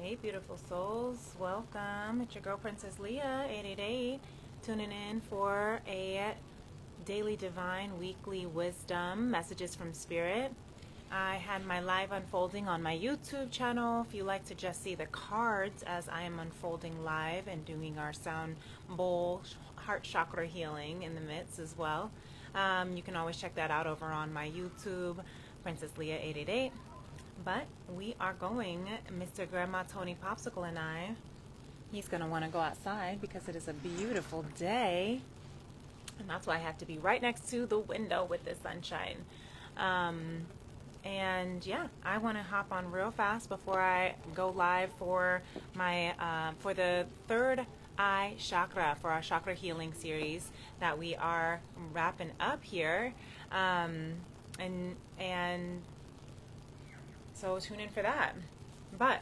Hey, beautiful souls. Welcome. It's your girl, Princess Leah, 888, tuning in for a daily divine weekly wisdom messages from Spirit. I had my live unfolding on my YouTube channel. If you like to just see the cards as I am unfolding live and doing our sound bowl heart chakra healing in the midst as well, you can always check that out over on my YouTube, Princess Leah 888. But we are going, Mr. Grandma Tony Popsicle and I, he's going to want to go outside because it is a beautiful day. And that's why I have to be right next to the window with the sunshine. And yeah, I want to hop on real fast before I go live for my for the third eye chakra, for our chakra healing series that we are wrapping up here. And so tune in for that. But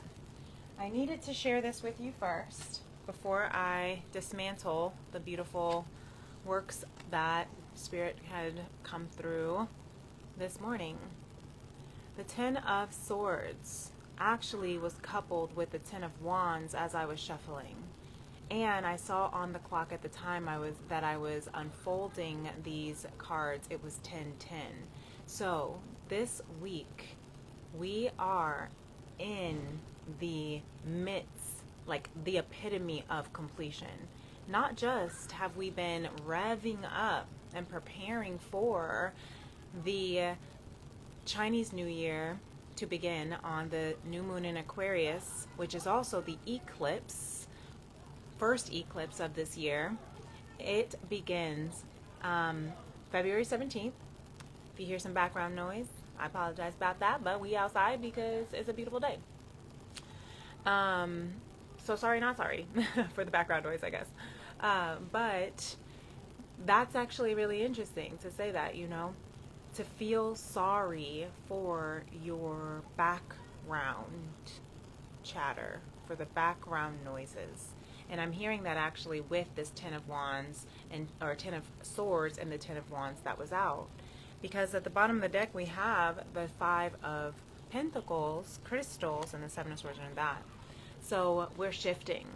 I needed to share this with you first before I dismantle the beautiful works that Spirit had come through this morning. The Ten of Swords actually was coupled with the Ten of Wands as I was shuffling. And I saw on the clock at the time I was unfolding these cards, it was 10:10. So this week we are in the midst, like the epitome of completion. Not just have we been revving up and preparing for the Chinese New Year to begin on the new moon in Aquarius, which is also the eclipse, first eclipse of this year. It begins February 17th. If you hear some background noise, I apologize about that, but we outside because it's a beautiful day. So sorry, not sorry for the background noise, I guess. But that's actually really interesting to say that, to feel sorry for your background chatter, for the background noises. And I'm hearing that actually with this Ten of Wands or Ten of Swords and the Ten of Wands that was out. Because at the bottom of the deck we have the Five of Pentacles, crystals, and the Seven of Swords and that. So we're shifting.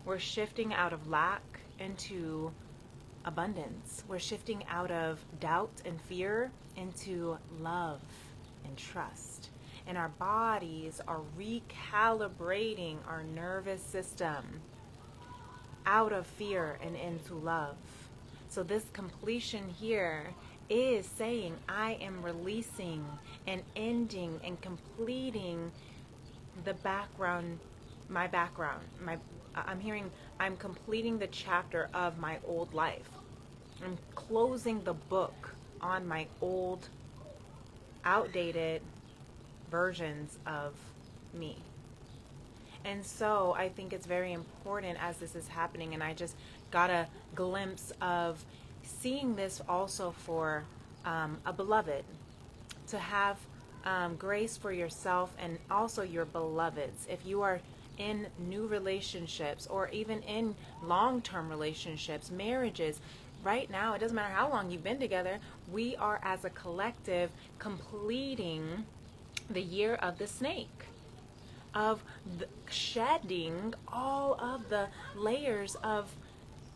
We're shifting out of lack into abundance. We're shifting out of doubt and fear into love and trust. And our bodies are recalibrating our nervous system out of fear and into love. So this completion here is saying I am releasing and ending and completing the background, I'm hearing I'm completing the chapter of my old life. I'm closing the book on my old, outdated versions of me. And so I think it's very important as this is happening, and I just got a glimpse of seeing this also for a beloved, to have grace for yourself and also your beloveds. If you are in new relationships or even in long-term relationships, marriages, right now, it doesn't matter how long you've been together, we are as a collective completing the year of the snake, of shedding all of the layers of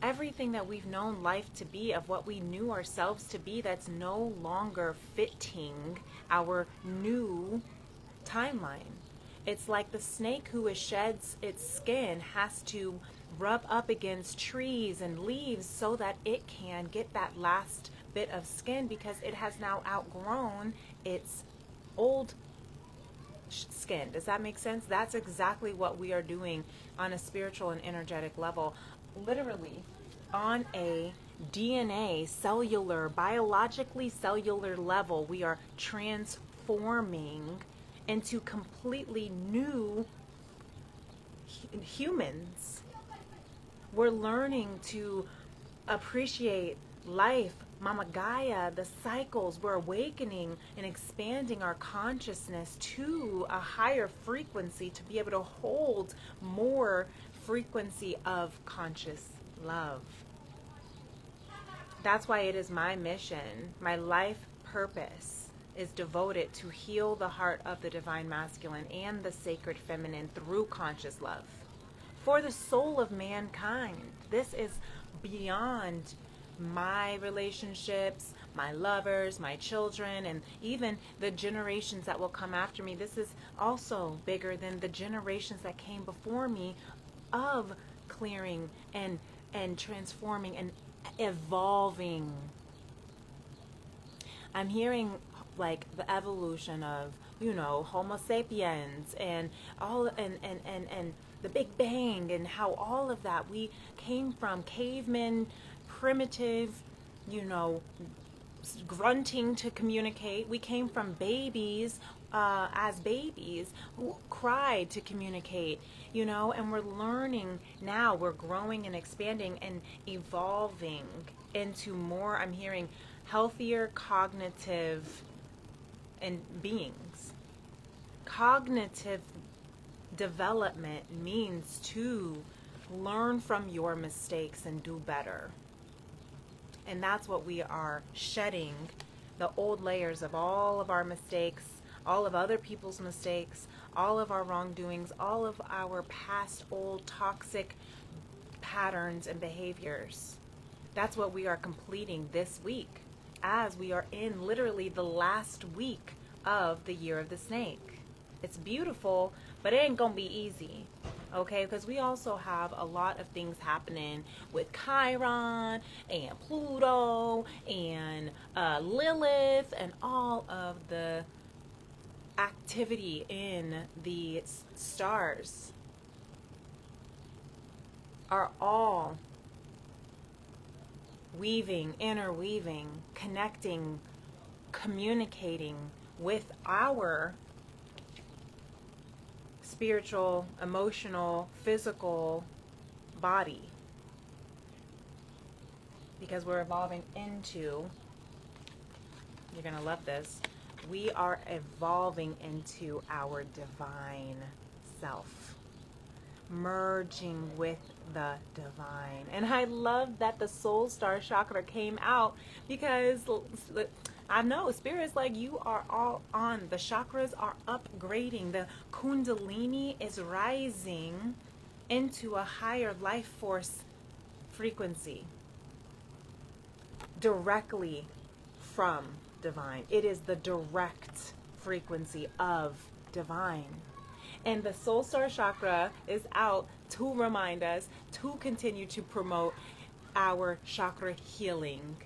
everything that we've known life to be, of what we knew ourselves to be, that's no longer fitting our new timeline. It's like the snake who sheds its skin has to rub up against trees and leaves so that it can get that last bit of skin, because it has now outgrown its old skin. Does that make sense? That's exactly what we are doing on a spiritual and energetic level. Literally on a DNA, cellular, biologically cellular level, we are transforming into completely new humans. We're learning to appreciate life, Mama Gaia, the cycles. We're awakening and expanding our consciousness to a higher frequency to be able to hold more frequency of conscious love. That's why it is my mission, my life purpose, is devoted to heal the heart of the divine masculine and the sacred feminine through conscious love for the soul of mankind. This is beyond my relationships, my lovers, my children, and even the generations that will come after me. This is also bigger than the generations that came before me of clearing and transforming and evolving. I'm hearing like the evolution of, Homo sapiens and all and the Big Bang, and how all of that, we came from cavemen, primitive, grunting to communicate. We came from babies, as babies who cried to communicate, and we're learning now, we're growing and expanding and evolving into more, I'm hearing, healthier cognitive and beings. Cognitive development means to learn from your mistakes and do better. And that's what we are shedding, the old layers of all of our mistakes, all of other people's mistakes, all of our wrongdoings, all of our past old toxic patterns and behaviors. That's what we are completing this week, as we are in literally the last week of the year of the snake. It's beautiful, but it ain't gonna be easy, okay? Because we also have a lot of things happening with Chiron and Pluto and Lilith and all of the activity in the stars are all weaving, interweaving, connecting, communicating with our spiritual, emotional, physical body, because we're evolving into, you're gonna love this, we are evolving into our divine self, merging with the divine. And I love that the soul star chakra came out, because I know Spirit's like, you are all on. The chakras are upgrading. The kundalini is rising into a higher life force frequency directly from divine. It is the direct frequency of divine. And the soul star chakra is out to remind us to continue to promote our chakra healing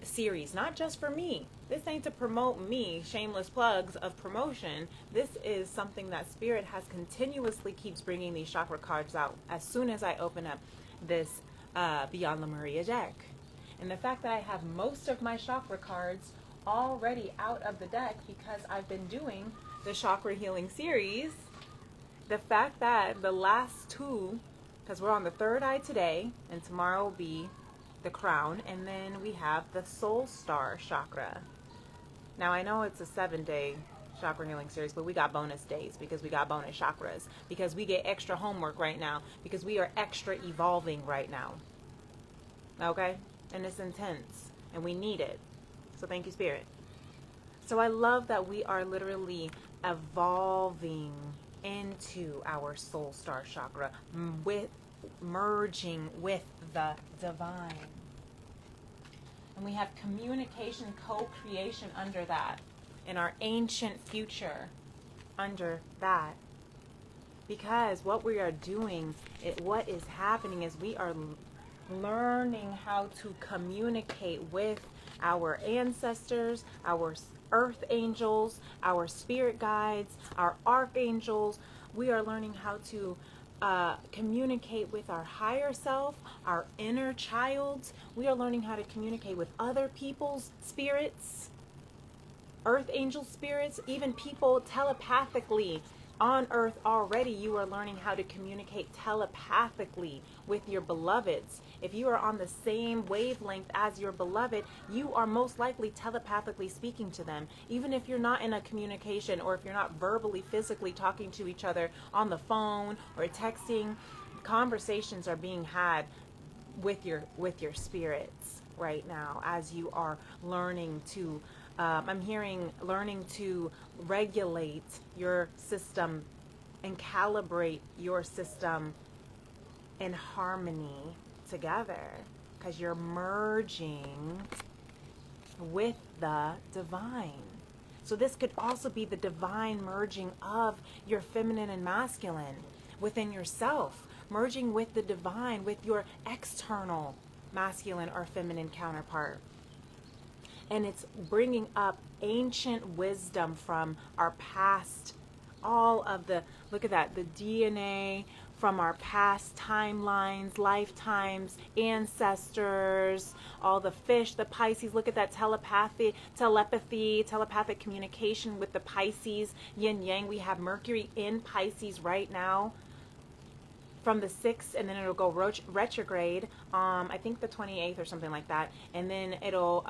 series, not just for me. This ain't to promote me, shameless plugs of promotion. This is something that Spirit has continuously keeps bringing these chakra cards out as soon as I open up this Beyond Lemuria deck. And the fact that I have most of my chakra cards already out of the deck because I've been doing the chakra healing series, the fact that the last two, because we're on the third eye today and tomorrow will be the crown, and then we have the soul star chakra. Now I know it's a 7-day chakra healing series, but we got bonus days because we got bonus chakras, because we get extra homework right now, because we are extra evolving right now. Okay? And it's intense and we need it. So thank you, Spirit. So I love that we are literally evolving into our soul star chakra, with merging with the divine. And we have communication, co-creation under that, and our ancient future under that. Because what we are doing, what is happening is we are learning how to communicate with our ancestors, our earth angels, our spirit guides, our archangels. We are learning how to communicate with our higher self, our inner child. We are learning how to communicate with other people's spirits, earth angel spirits, even people telepathically on earth already. You are learning how to communicate telepathically with your beloveds. If you are on the same wavelength as your beloved, you are most likely telepathically speaking to them. Even if you're not in a communication, or if you're not verbally, physically talking to each other on the phone or texting, conversations are being had with your spirits right now, as you are learning to I'm hearing learning to regulate your system and calibrate your system in harmony together, because you're merging with the divine. So this could also be the divine merging of your feminine and masculine within yourself, merging with the divine with your external masculine or feminine counterpart. And it's bringing up ancient wisdom from our past, all of the, look at that, the DNA from our past timelines, lifetimes, ancestors, all the fish, the Pisces. Look at that telepathic communication with the Pisces, yin yang. We have Mercury in Pisces right now from the 6th, and then it'll go retrograde, I think the 28th or something like that. And then it'll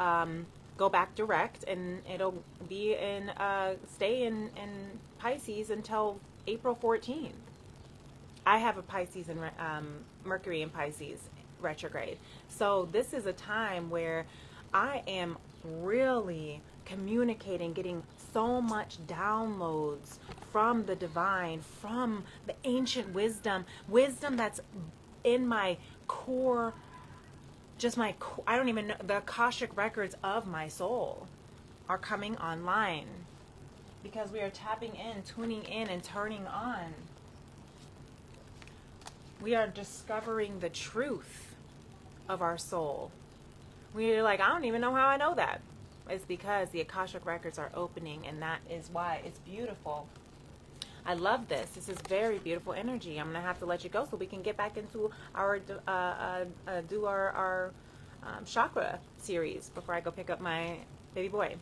go back direct, and it'll be in, stay in Pisces until April 14th. I have a Pisces and Mercury in Pisces retrograde. So this is a time where I am really communicating, getting so much downloads from the divine, from the ancient wisdom that's in my core, just my, I don't even know, the Akashic records of my soul are coming online because we are tapping in, tuning in, and turning on. We are discovering the truth of our soul. We're like, I don't even know how I know that. It's because the Akashic records are opening, and that is why it's beautiful. I love this. This is very beautiful energy. I'm going to have to let you go so we can get back into our, do our chakra series before I go pick up my baby boy.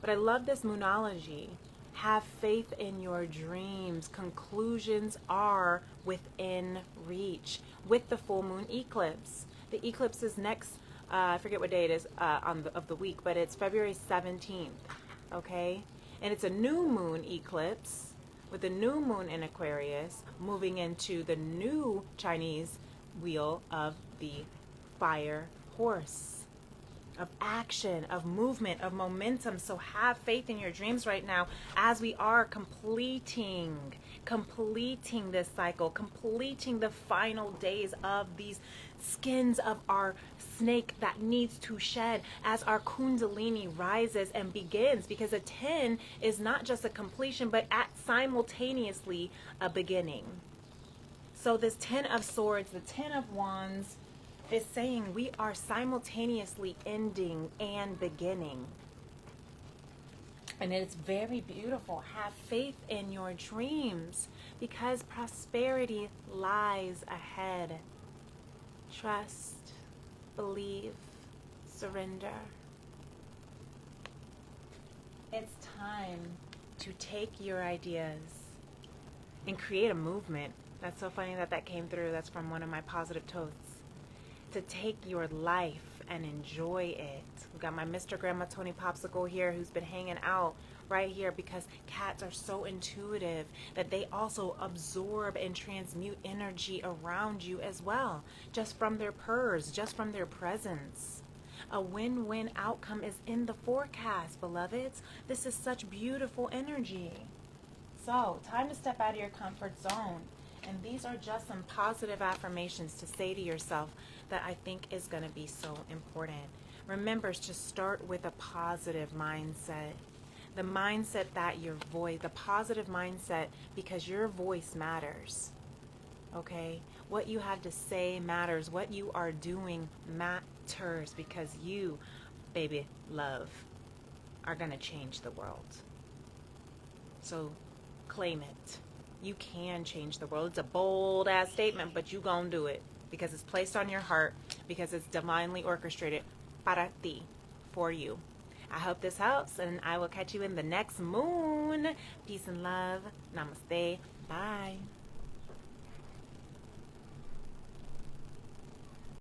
But I love this moonology. Have faith in your dreams. Conclusions are within reach. With the full moon eclipse. The eclipse is next, I forget what day it is of the week, but it's February 17th. Okay? And it's a new moon eclipse with the new moon in Aquarius moving into the new Chinese wheel of the fire horse. Of action, of movement, of momentum. So have faith in your dreams right now as we are completing this cycle, completing the final days of these skins of our snake that needs to shed as our kundalini rises and begins, because a 10 is not just a completion but simultaneously a beginning. So this 10 of swords, the 10 of wands, is saying we are simultaneously ending and beginning. And it's very beautiful. Have faith in your dreams because prosperity lies ahead. Trust, believe, surrender. It's time to take your ideas and create a movement. That's so funny that came through. That's from one of my positive toasts. To take your life and enjoy it. We've got my Mr. Grandma Tony Popsicle here who's been hanging out right here because cats are so intuitive that they also absorb and transmute energy around you as well, just from their purrs, just from their presence. A win-win outcome is in the forecast, beloveds. This is such beautiful energy. So, time to step out of your comfort zone. And these are just some positive affirmations to say to yourself that I think is going to be so important. Remember to start with a positive mindset. The mindset that your voice, the positive mindset, because your voice matters. Okay? What you have to say matters. What you are doing matters because you, baby, love, are going to change the world. So claim it. You can change the world. It's a bold ass statement, but you gonna do it because it's placed on your heart, because it's divinely orchestrated para ti, for you. I hope this helps, and I will catch you in the next moon. Peace and love. Namaste. Bye.